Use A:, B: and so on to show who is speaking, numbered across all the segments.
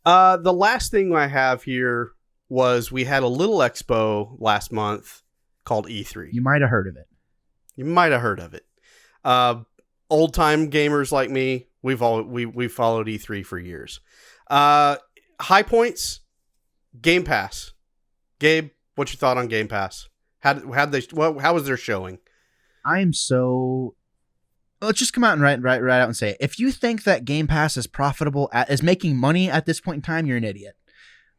A: The last thing I have here was we had a little expo last month called E3.
B: You might have heard of it.
A: You might have heard of it. Old time gamers like me, we've followed E3 for years. High points, Game Pass. Gabe, what's your thought on Game Pass? How was their showing?
B: Let's just come out and right out and say it. If you think that Game Pass is profitable, is making money at this point in time, you're an idiot.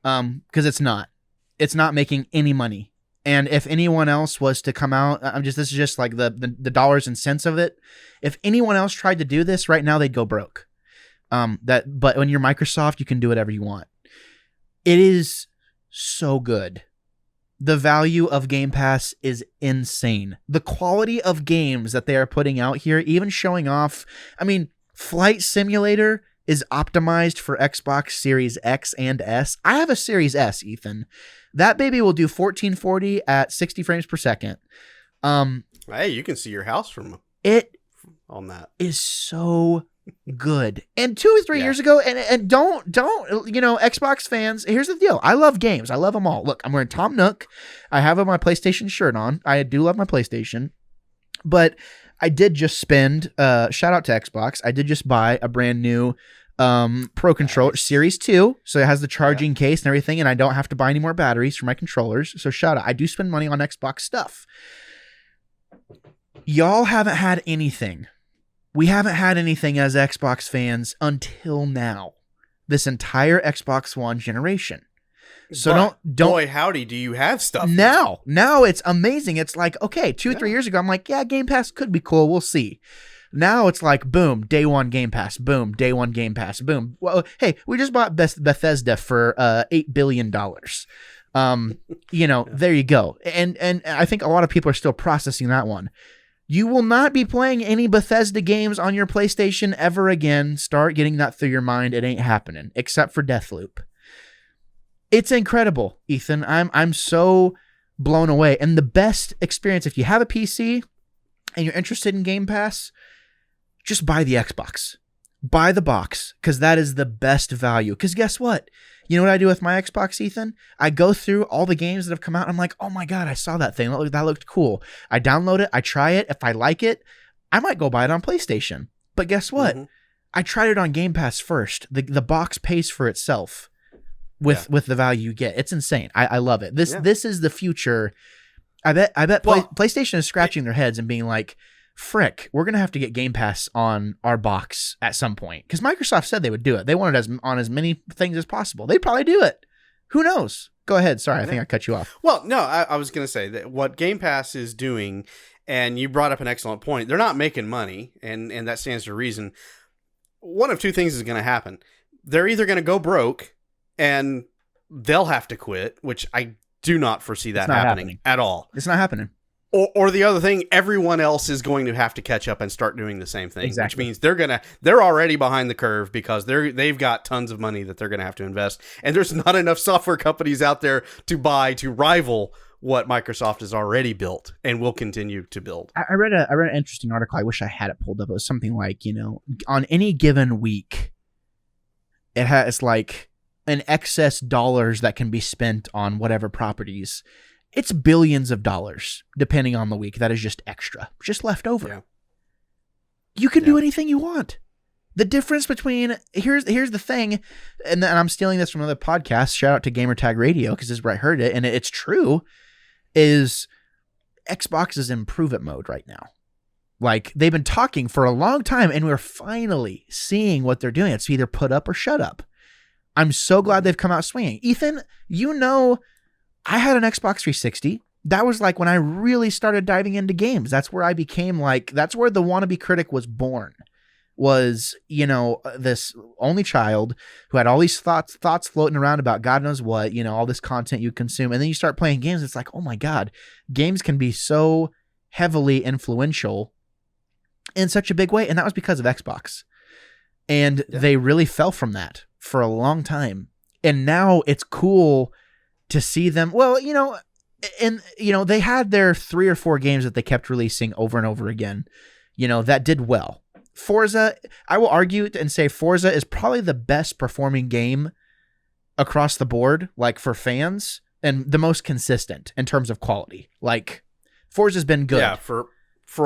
B: Because it's not. It's not making any money. And if anyone else was to come out, this is just like the dollars and cents of it. If anyone else tried to do this right now, they'd go broke. But when you're Microsoft, you can do whatever you want. It is so good. The value of Game Pass is insane. The quality of games that they are putting out here, even showing off. I mean, Flight Simulator is optimized for Xbox Series X and S. I have a Series S, Ethan. That baby will do 1440 at 60 frames per second.
A: Hey, you can see your house from
B: it.
A: On that
B: is so good. And 2 or 3 years ago, and don't Xbox fans, here's the deal. I love games. I love them all. Look, I'm wearing Tom Nook. I have my PlayStation shirt on. I do love my PlayStation. But I did just spend, shout out to Xbox, I did just buy a brand new Pro Controller Series 2. So it has the charging case and everything, and I don't have to buy any more batteries for my controllers. So shout out. I do spend money on Xbox stuff. Y'all haven't had anything. We haven't had anything as Xbox fans until now. This entire Xbox One generation. So
A: but don't boy howdy, do you have stuff
B: now? Now it's amazing. It's like, okay, 2-3 years ago, I'm like, yeah, Game Pass could be cool. We'll see. Now it's like, boom, day one Game Pass. Boom, day one Game Pass. Boom. Well, hey, we just bought Bethesda for $8 billion. There you go. And I think a lot of people are still processing that one. You will not be playing any Bethesda games on your PlayStation ever again. Start getting that through your mind. It ain't happening, except for Deathloop. It's incredible, Ethan. I'm so blown away. And the best experience, if you have a PC and you're interested in Game Pass, just buy the Xbox. Buy the box, because that is the best value. Because guess what? You know what I do with my Xbox, Ethan? I go through all the games that have come out. I'm like, oh my God, I saw that thing. That looked cool. I download it. I try it. If I like it, I might go buy it on PlayStation. But guess what? I tried it on Game Pass first. The box pays for itself with the value you get. It's insane. I love it. This is the future. I bet PlayStation is scratching their heads and being like, frick, we're going to have to get Game Pass on our box at some point. Because Microsoft said they would do it. They wanted on as many things as possible. They'd probably do it. Who knows? Go ahead. Sorry, I think I cut you off.
A: Well, no, I was going to say that what Game Pass is doing, and you brought up an excellent point, they're not making money, and that stands to reason. One of two things is going to happen. They're either going to go broke, and they'll have to quit, which I do not foresee that happening at all.
B: It's not happening.
A: Or the other thing, everyone else is going to have to catch up and start doing the same thing,
B: exactly.
A: Which means they're already behind the curve because they've got tons of money that they're going to have to invest, and there's not enough software companies out there to buy to rival what Microsoft has already built and will continue to build.
B: I read an interesting article. I wish I had it pulled up. It was something like, on any given week, it has like an excess dollars that can be spent on whatever properties. It's billions of dollars, depending on the week. That is just extra, just left over. Yeah. You can do anything you want. The difference between here's the thing, and I'm stealing this from another podcast. Shout out to Gamertag Radio, because this is where I heard it, and it's true. Is Xbox is in prove it mode right now. Like, they've been talking for a long time, and we're finally seeing what they're doing. It's either put up or shut up. I'm so glad they've come out swinging. Ethan, I had an Xbox 360. That was like when I really started diving into games. That's where I became that's where the Wannabe Critic was born. Was, this only child who had all these thoughts floating around about God knows what, all this content you consume. And then you start playing games. It's like, oh my God, games can be so heavily influential in such a big way. And that was because of Xbox. And they really fell from that for a long time. And now it's cool to see them. Well, they had their 3 or 4 games that they kept releasing over and over again, that did well. Forza, I will argue and say Forza is probably the best performing game across the board, like for fans, and the most consistent in terms of quality. Like Forza's been good.
A: Yeah, for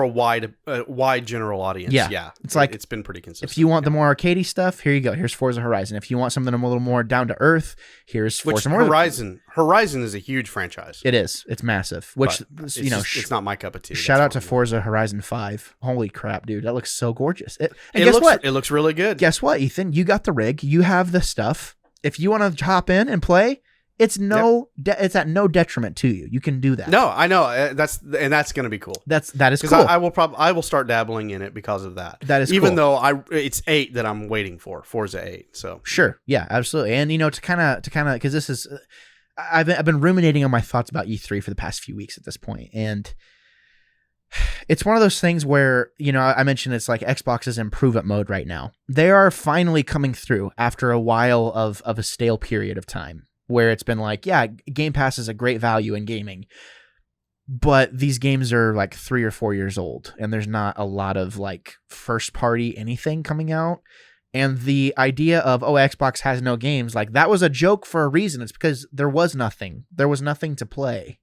A: a wide general audience. Yeah.
B: It's like
A: it's been pretty consistent.
B: If you want the more arcadey stuff, here you go. Here's Forza Horizon. If you want something a little more down to earth, here's Forza
A: Horizon. Horizon is a huge franchise.
B: It is. It's massive. Which
A: it's not my cup of tea.
B: Shout out to Forza Horizon 5. Holy crap, dude! That looks so gorgeous.
A: And guess what? It looks really good.
B: Guess what, Ethan? You got the rig. You have the stuff. If you want to hop in and play, it's it's at no detriment to you. You can do that.
A: No, I know that's going to be cool.
B: That is cool.
A: I will start dabbling in it because of that.
B: That is
A: even
B: cool.
A: though it's 8 that I'm waiting for, Forza 8. So
B: sure, yeah, absolutely. And to kind of because this is I've been ruminating on my thoughts about E3 for the past few weeks at this point, and it's one of those things where I mentioned it's like Xbox is in prove-it mode right now. They are finally coming through after a while of a stale period of time, where it's been like, yeah, Game Pass is a great value in gaming, but these games are like 3 or 4 years old, and there's not a lot of like first party anything coming out. And the idea of, Xbox has no games, like that was a joke for a reason. It's because there was nothing. There was nothing to play.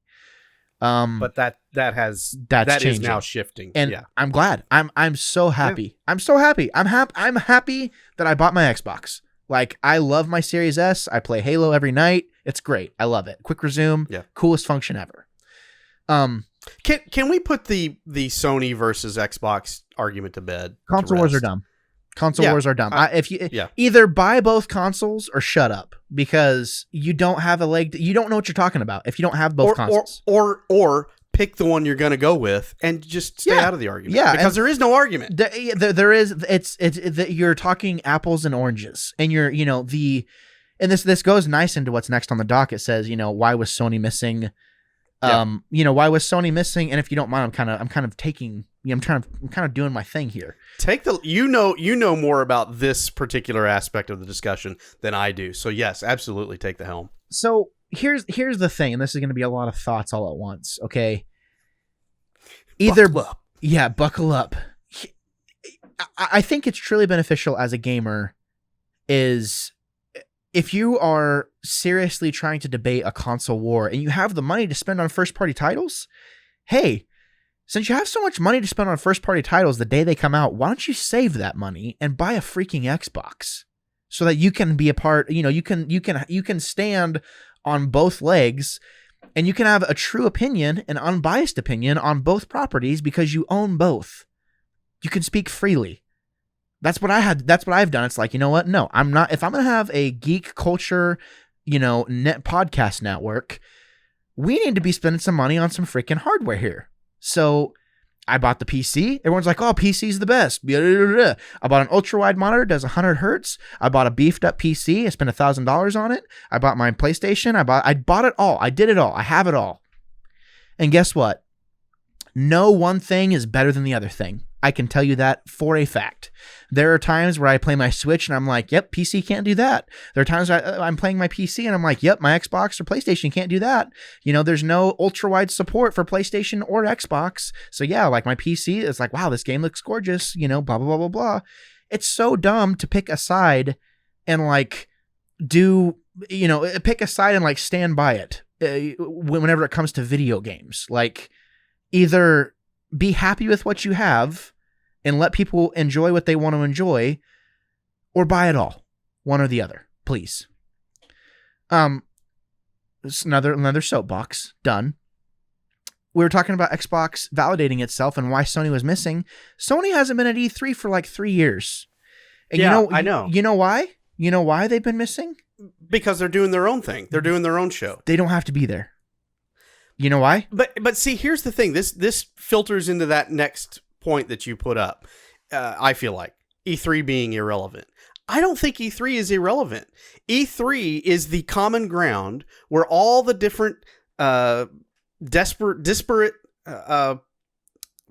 A: But that is now shifting.
B: And
A: yeah.
B: I'm glad. I'm so happy. Yeah. I'm so happy. I'm happy that I bought my Xbox. Like, I love my Series S. I play Halo every night. It's great. I love it. Quick resume.
A: Yeah.
B: Coolest function ever.
A: Can we put the Sony versus Xbox argument to bed?
B: Console wars are dumb. Wars are dumb. If you either buy both consoles or shut up, because you don't have a leg. You don't know what you're talking about if you don't have both consoles.
A: Or pick the one you're going to go with and just stay out of the argument.
B: Yeah,
A: because there is no argument.
B: There is. It's you're talking apples and oranges, and and this goes nice into what's next on the dock. It says, why was Sony missing? Why was Sony missing? And if you don't mind, I'm kind of doing my thing here.
A: You know more about this particular aspect of the discussion than I do. So yes, absolutely take the helm.
B: So here's the thing, and this is going to be a lot of thoughts all at once. Okay. Buckle up. I think it's truly beneficial as a gamer is if you are seriously trying to debate a console war and you have the money to spend on first party titles, hey, since you have so much money to spend on first party titles the day they come out, why don't you save that money and buy a freaking Xbox so that you can be a part, you can stand on both legs and you can have a true opinion, an unbiased opinion on both properties because you own both. You can speak freely. That's what I've done. It's like, you know what? No, I'm not. If I'm going to have a geek culture, net podcast network, we need to be spending some money on some freaking hardware here. So I bought the PC. Everyone's like, oh, PC's the best. I bought an ultra wide monitor, does 100 hertz. I bought a beefed up PC. I spent $1,000 on it. I bought my PlayStation. I bought it all. I did it all. I have it all. And guess what? No one thing is better than the other thing. I can tell you that for a fact. There are times where I play my Switch and I'm like, yep, PC can't do that. There are times I'm playing my PC and I'm like, yep, my Xbox or PlayStation can't do that. There's no ultra wide support for PlayStation or Xbox. So yeah, like my PC is like, wow, this game looks gorgeous, blah, blah, blah, blah, blah. It's so dumb to pick a side and like pick a side and like stand by it whenever it comes to video games. Like, either be happy with what you have and let people enjoy what they want to enjoy, or buy it all. One or the other, please. It's another soapbox. Done. We were talking about Xbox validating itself and why Sony was missing. Sony hasn't been at E3 for like 3 years. And
A: I know.
B: You know why? You know why they've been missing?
A: Because they're doing their own thing. They're doing their own show.
B: They don't have to be there. You know why?
A: But see, here's the thing. This filters into that next point that you put up. I feel like E3 being irrelevant. I don't think E3 is irrelevant. E3 is the common ground where all the different disparate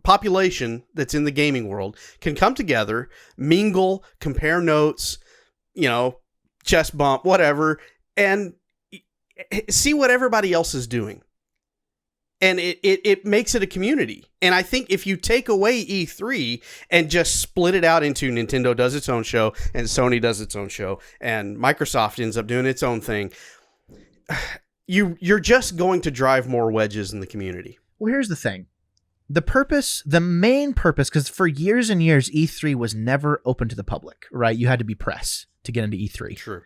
A: population that's in the gaming world can come together, mingle, compare notes, chest bump, whatever, and see what everybody else is doing. and it makes it a community. And I think if you take away E3 and just split it out into Nintendo does its own show and Sony does its own show and Microsoft ends up doing its own thing, you're just going to drive more wedges in the community.
B: Well, here's the thing. The main purpose, because for years and years, E3 was never open to the public, right? You had to be press to get into E3.
A: True.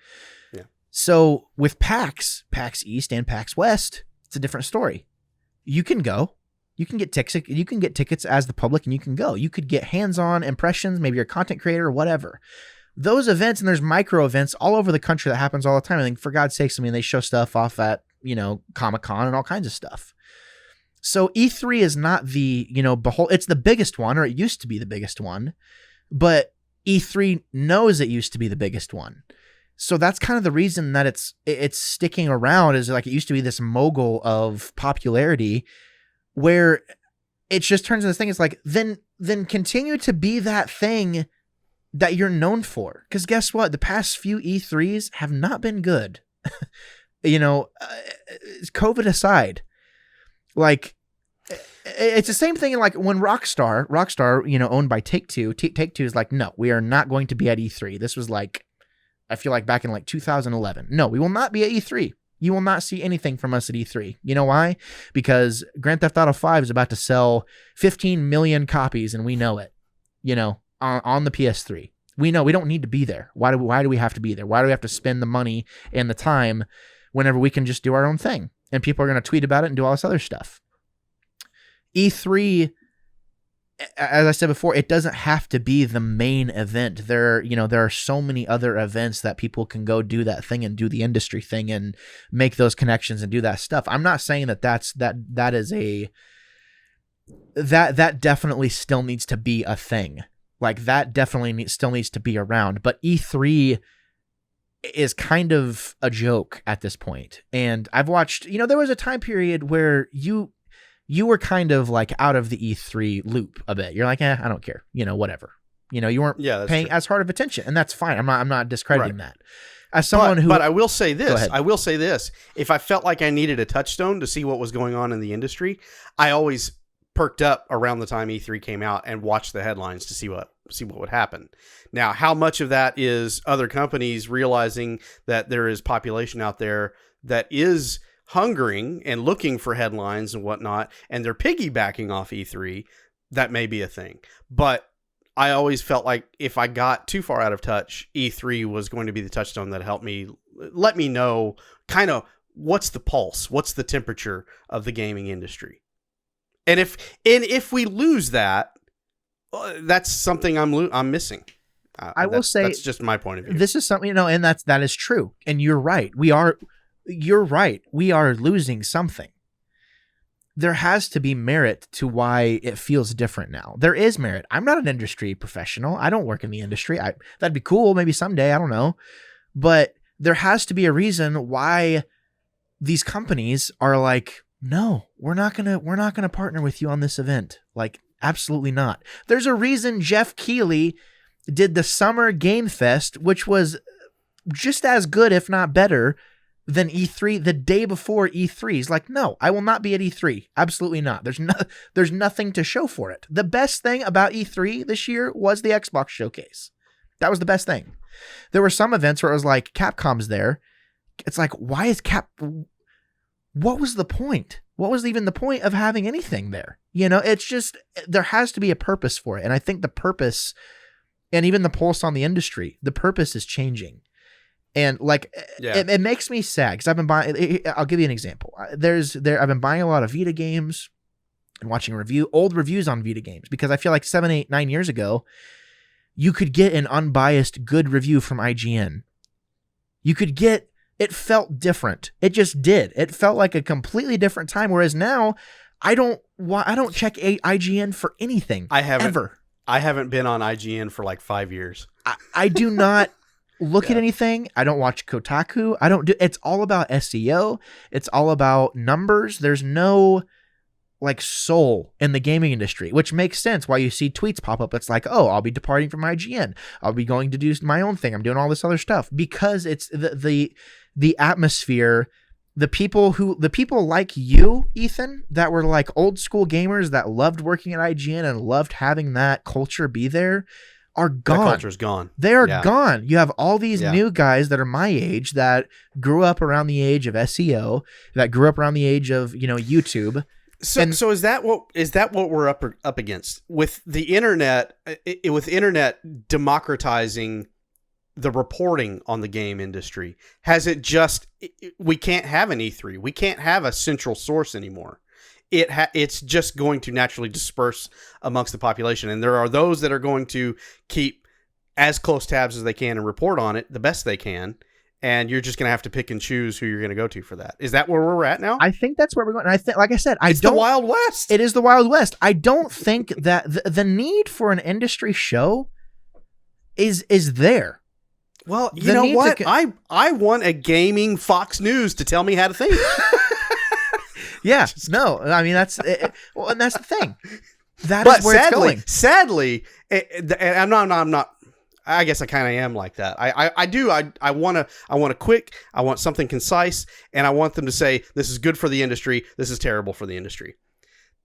A: Yeah.
B: So with PAX East and PAX West, it's a different story. You can go. You can get tickets. You can get tickets as the public, and you can go. You could get hands-on impressions. Maybe you're a content creator or whatever. Those events, and there's micro events all over the country that happens all the time. I think, for God's sakes, I mean, they show stuff off at, Comic-Con and all kinds of stuff. So E3 is not the, it's the biggest one, or it used to be the biggest one, but E3 knows it used to be the biggest one. So that's kind of the reason that it's sticking around, is like it used to be this mogul of popularity where it just turns into this thing. It's like, then continue to be that thing that you're known for. Because guess what? The past few E3s have not been good. COVID aside. Like, it's the same thing like when Rockstar, owned by Take-Two, Take-Two is like, no, we are not going to be at E3. This was like, I feel like back in like 2011. No, we will not be at E3. You will not see anything from us at E3. You know why? Because Grand Theft Auto 5 is about to sell 15 million copies, and we know it, on the PS3. We know we don't need to be there. Why do we have to be there? Why do we have to spend the money and the time whenever we can just do our own thing? And people are going to tweet about it and do all this other stuff. E3, as I said before, it doesn't have to be the main event. There are so many other events that people can go do that thing and do the industry thing and make those connections and do that stuff. I'm not saying that that definitely still needs to be a thing. Like, that definitely still needs to be around. But E3 is kind of a joke at this point. And I've watched, there was a time period where you were kind of like out of the E3 loop a bit. You're like, I don't care, whatever. You weren't paying as hard of attention, and that's fine. I'm not discrediting that. As someone
A: but I will say this. If I felt like I needed a touchstone to see what was going on in the industry, I always perked up around the time E3 came out and watched the headlines to see what would happen. Now, how much of that is other companies realizing that there is population out there that is hungering and looking for headlines and whatnot, and they're piggybacking off E3, that may be a thing. But I always felt like if I got too far out of touch, E3 was going to be the touchstone that helped me, let me know kind of what's the pulse, what's the temperature of the gaming industry. And if we lose that, that's something I'm missing.
B: I will say
A: that's just my point of view.
B: This is something, and that is true. And you're right. You're right. We are losing something. There has to be merit to why it feels different now. There is merit. I'm not an industry professional. I don't work in the industry. That'd be cool. Maybe someday. I don't know. But there has to be a reason why these companies are like, no, we're not gonna partner with you on this event. Like, absolutely not. There's a reason Jeff Keighley did the Summer Game Fest, which was just as good, if not better, than E3 the day before E3. He's like, no, I will not be at E3. Absolutely not. There's nothing to show for it. The best thing about E3 this year was the Xbox showcase. That was the best thing. There were some events where it was like, Capcom's there. It's like, why is what was the point? What was even the point of having anything there? It's just, there has to be a purpose for it. And I think the purpose, and even the pulse on the industry, the purpose is changing. And like, it makes me sad because I've been buying, I'll give you an example. I've been buying a lot of Vita games and watching old reviews on Vita games, because I feel like 7, 8, 9 years ago, you could get an unbiased good review from IGN. It felt different. It just did. It felt like a completely different time. Whereas now, I don't check IGN for anything. I
A: haven't been on IGN for like 5 years.
B: I do not look at anything. I don't watch Kotaku. It's all about SEO. It's all about numbers. There's no like soul in the gaming industry, which makes sense why you see tweets pop up. It's like, oh, I'll be departing from IGN. I'll be going to do my own thing. I'm doing all this other stuff, because it's the atmosphere, the people like you, Ethan, that were like old school gamers that loved working at IGN and loved having that culture be there, are gone.
A: That culture's gone.
B: They are gone. You have all these new guys that are my age that grew up around the age of SEO, that grew up around the age of, YouTube.
A: So is that what we're up against with the internet? With internet democratizing the reporting on the game industry, has it just we can't have an E3, we can't have a central source anymore. It's just going to naturally disperse amongst the population, and there are those that are going to keep as close tabs as they can and report on it the best they can. And you're just going to have to pick and choose who you're going to go to for that. Is that where we're at now?
B: I think that's where we're going. And I think, like I said,
A: it's the Wild West.
B: It is the Wild West. I don't think that the need for an industry show is there.
A: Well, you know what? I want a gaming Fox News to tell me how to think.
B: Yeah. No, I mean, that's well, and that's the thing. That is where it's going.
A: Sadly, and I'm not. I guess I kind of am like that. I want a quick, I want something concise, and I want them to say, this is good for the industry, this is terrible for the industry.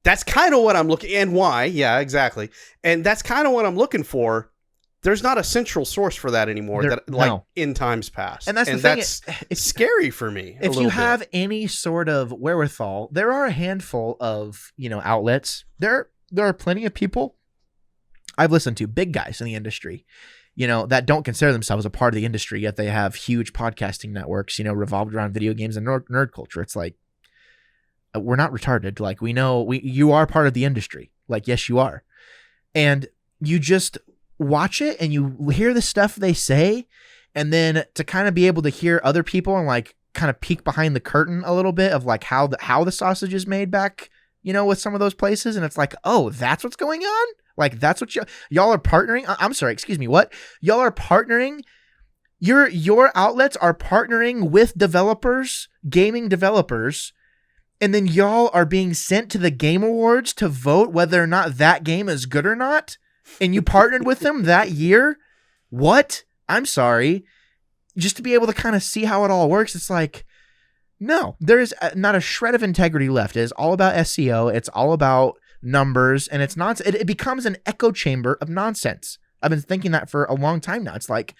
A: That's kind of what I'm looking, and why, yeah, exactly. And that's kind of what I'm looking for. There's not a central source for that anymore, in times past. And that's scary for me.
B: If you have any sort of wherewithal, there are a handful of, outlets. There are plenty of people I've listened to, big guys in the industry, that don't consider themselves a part of the industry, yet they have huge podcasting networks, revolved around video games and nerd culture. It's like, we're not retarded. Like, we know you are part of the industry. Like, yes, you are. And you just watch it and you hear the stuff they say, and then to kind of be able to hear other people and like kind of peek behind the curtain a little bit of like how the sausage is made back, with some of those places. And it's like, oh, that's what's going on? Like, that's what y'all are partnering. I'm sorry, excuse me. What? Y'all are partnering. Your outlets are partnering with developers, gaming developers, and then y'all are being sent to the Game Awards to vote whether or not that game is good or not. And you partnered with them that year? What? I'm sorry. Just to be able to kind of see how it all works, it's like, no, there is not a shred of integrity left. It is all about SEO. It's all about numbers, and it's not. It becomes an echo chamber of nonsense. I've been thinking that for a long time now. It's like,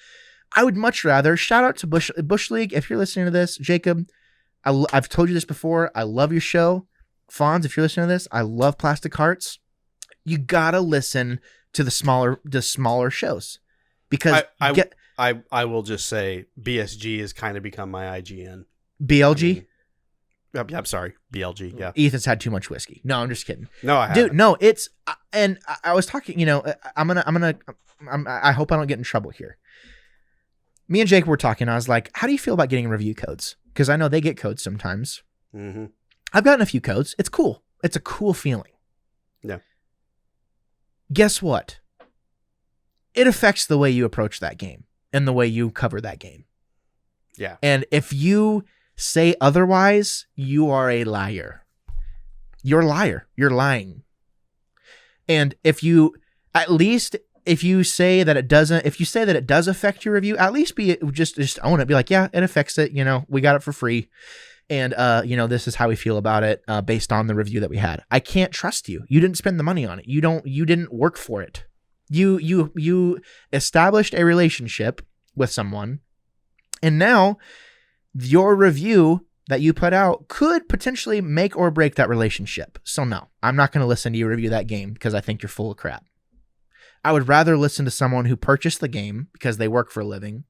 B: I would much rather, shout out to Bush League, if you're listening to this, Jacob, I've told you this before, I love your show. Fonz, if you're listening to this, I love Plastic Hearts. You gotta listen to the smaller shows, because
A: I will just say BSG has kind of become my IGN.
B: BLG.
A: I'm sorry, BLG. Yeah,
B: Ethan's had too much whiskey. No, I'm just kidding.
A: No, I haven't.
B: Dude, no, it's, and I was talking. I hope I don't get in trouble here. Me and Jake were talking. I was like, "How do you feel about getting review codes?" Because I know they get codes sometimes.
A: Mm-hmm.
B: I've gotten a few codes. It's cool. It's a cool feeling.
A: Yeah.
B: Guess what? It affects the way you approach that game and the way you cover that game.
A: Yeah.
B: And if you say otherwise, you are a liar. You're a liar. You're lying. And if you say that it does affect your review, at least just own it. Be like, yeah, it affects it. We got it for free. And, this is how we feel about it based on the review that we had. I can't trust you. You didn't spend the money on it. You didn't work for it. You established a relationship with someone, and now your review that you put out could potentially make or break that relationship. So no, I'm not going to listen to you review that game because I think you're full of crap. I would rather listen to someone who purchased the game because they work for a living,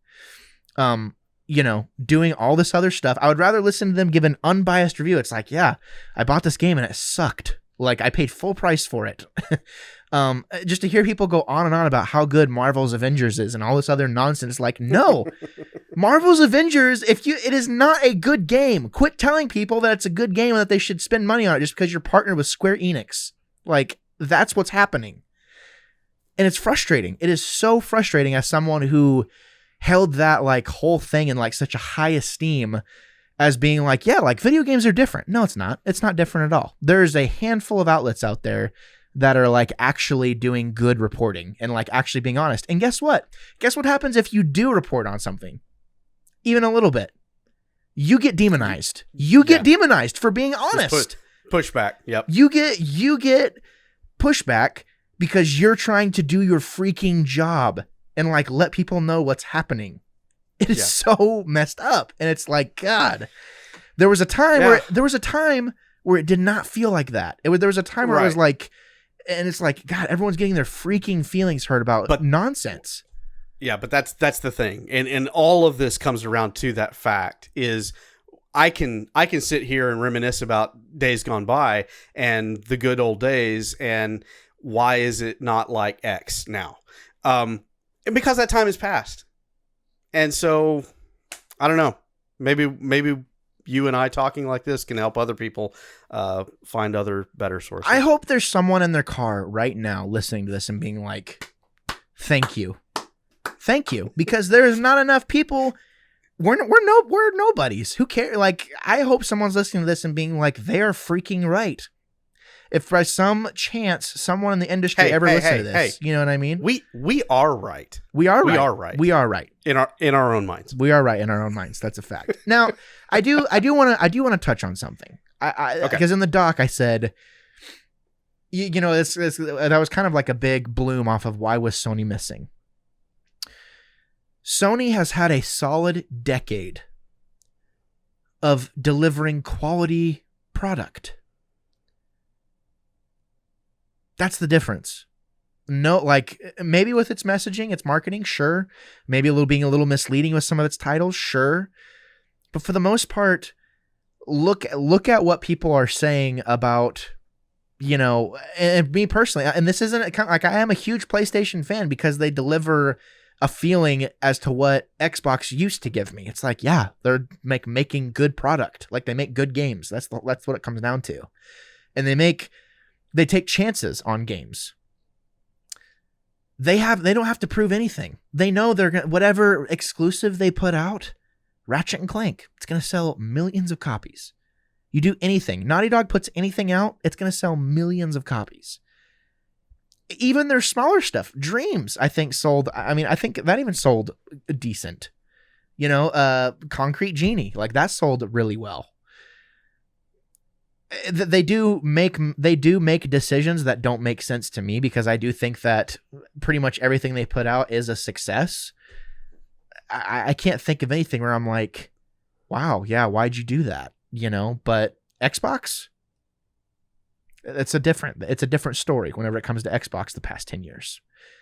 B: doing all this other stuff. I would rather listen to them give an unbiased review. It's like, yeah, I bought this game and it sucked. Like, I paid full price for it. Just to hear people go on and on about how good Marvel's Avengers is and all this other nonsense. Like, no, Marvel's Avengers, it is not a good game. Quit telling people that it's a good game and that they should spend money on it just because you're partnered with Square Enix. Like, that's what's happening. And it's frustrating. It is so frustrating as someone who held that like whole thing in like such a high esteem as being like, yeah, like video games are different. No, it's not. It's not different at all. There's a handful of outlets out there that are like actually doing good reporting and like actually being honest. And guess what? Guess what happens if you do report on something? Even a little bit. you get demonized. You get demonized for being honest.
A: Pushback. Yep.
B: You get pushback because you're trying to do your freaking job and like let people know what's happening. It is so messed up. And it's like, God, there was a time where it did not feel like that. There was a time where it was like, and it's like, God, everyone's getting their freaking feelings hurt about nonsense.
A: Yeah, but that's the thing. And all of this comes around to that fact is I can sit here and reminisce about days gone by and the good old days and why is it not like X now? And because that time has passed. And so I don't know. Maybe you and I talking like this can help other people find other better sources.
B: I hope there's someone in their car right now listening to this and being like, thank you, because there's not enough people. We're nobodies. Who cares? Like, I hope someone's listening to this and being like, they are freaking right. If by some chance someone in the industry listen to this, you know what I mean?
A: We are right.
B: We are right.
A: We are right in our own minds.
B: We are right in our own minds. That's a fact. Now, I do want to touch on something. Because in the doc I said, you know, that was kind of like a big bloom off of why was Sony missing. Sony has had a solid decade of delivering quality product. That's the difference. No, like maybe with its messaging, its marketing, sure. Maybe being a little misleading with some of its titles, sure. But for the most part, look at what people are saying about, you know, and me personally, and this isn't like I am a huge PlayStation fan because they deliver a feeling as to what Xbox used to give me. It's like, yeah, they're making good product. Like they make good games. That's what it comes down to. And they take chances on games. They don't have to prove anything. They know they're going to, whatever exclusive they put out, Ratchet and Clank, it's going to sell millions of copies. You do anything, Naughty Dog puts anything out, it's going to sell millions of copies. Even their smaller stuff, Dreams, I think I think that even sold decent. You know, Concrete Genie, like that sold really well. They do make decisions that don't make sense to me because I do think that pretty much everything they put out is a success. I can't think of anything where I'm like, wow, yeah, why'd you do that? You know, but Xbox, it's a different story whenever it comes to Xbox the past 10 years.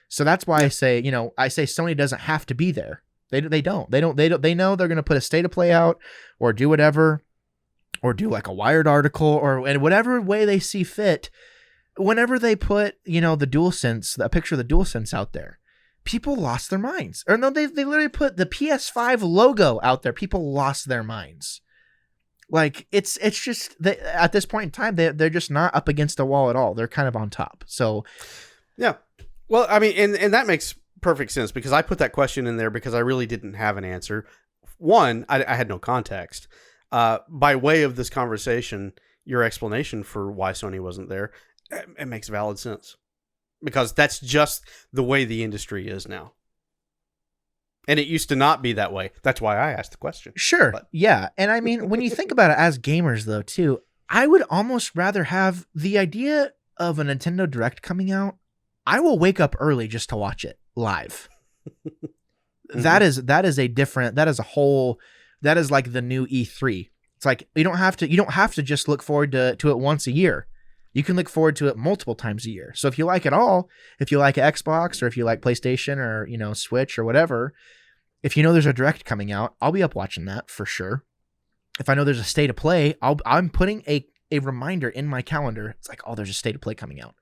B: So that's why I say Sony doesn't have to be there. They know they're going to put a state of play out or do whatever, or do like a Wired article or in whatever way they see fit. Whenever they put, you know, the picture of the DualSense out there, people lost their minds. Or no, they literally put the PS5 logo out there. People lost their minds. Like it's just at this point in time, they're just not up against a wall at all. They're kind of on top. So, yeah.
A: Well, I mean, and that makes perfect sense because I put that question in there because I really didn't have an answer. One, I had no context. By way of this conversation, your explanation for why Sony wasn't there, it makes valid sense. Because that's just the way the industry is now. And it used to not be that way. That's why I asked the question.
B: Sure, yeah. And I mean, when you think about it as gamers, though, too, I would almost rather have the idea of a Nintendo Direct coming out. I will wake up early just to watch it live. Mm-hmm. That is like the new E3. It's like you don't have to just look forward to it once a year. You can look forward to it multiple times a year. So if you like it all, if you like Xbox or if you like PlayStation or, you know, Switch or whatever, if you know there's a Direct coming out, I'll be up watching that for sure. If I know there's a state of play, I'm putting a reminder in my calendar. It's like, oh, there's a state of play coming out.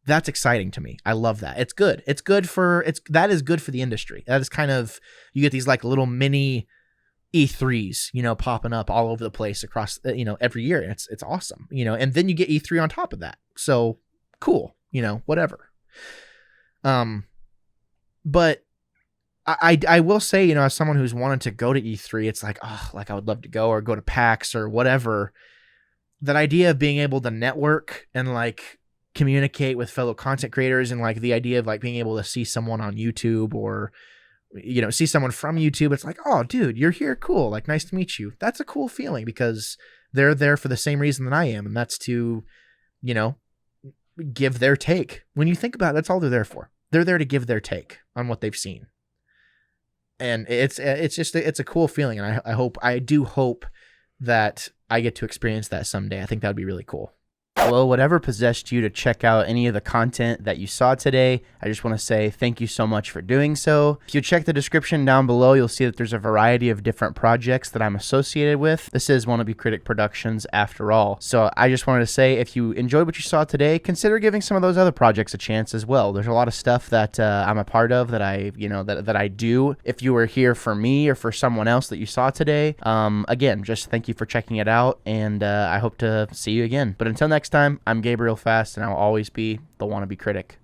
B: That's exciting to me. I love that. It's good. That is good for the industry. That is kind of, you get these like little mini E3s, you know, popping up all over the place across, you know, every year. It's awesome, you know, and then you get E3 on top of that. So cool, you know, whatever. But I will say, you know, as someone who's wanted to go to E3, it's like, oh, like I would love to go or go to PAX or whatever. That idea of being able to network and like communicate with fellow content creators and like the idea of like being able to see someone on YouTube or see someone from YouTube, it's like, oh, dude, you're here. Cool. Like, nice to meet you. That's a cool feeling because they're there for the same reason that I am. And that's to, give their take. When you think about it, that's all they're there for. They're there to give their take on what they've seen. And it's a cool feeling. And I do hope that I get to experience that someday. I think that would be really cool. Well, whatever possessed you to check out any of the content that you saw today, I just want to say thank you so much for doing so. If you check the description down below, you'll see that there's a variety of different projects that I'm associated with. This is Wannabe Critic Productions after all. So I just wanted to say, if you enjoyed what you saw today, consider giving some of those other projects a chance as well. There's a lot of stuff that I'm a part of that that I do. If you were here for me or for someone else that you saw today, again, just thank you for checking it out, and I hope to see you again. But until next time, I'm Gabriel Fast, and I'll always be the Wannabe Critic.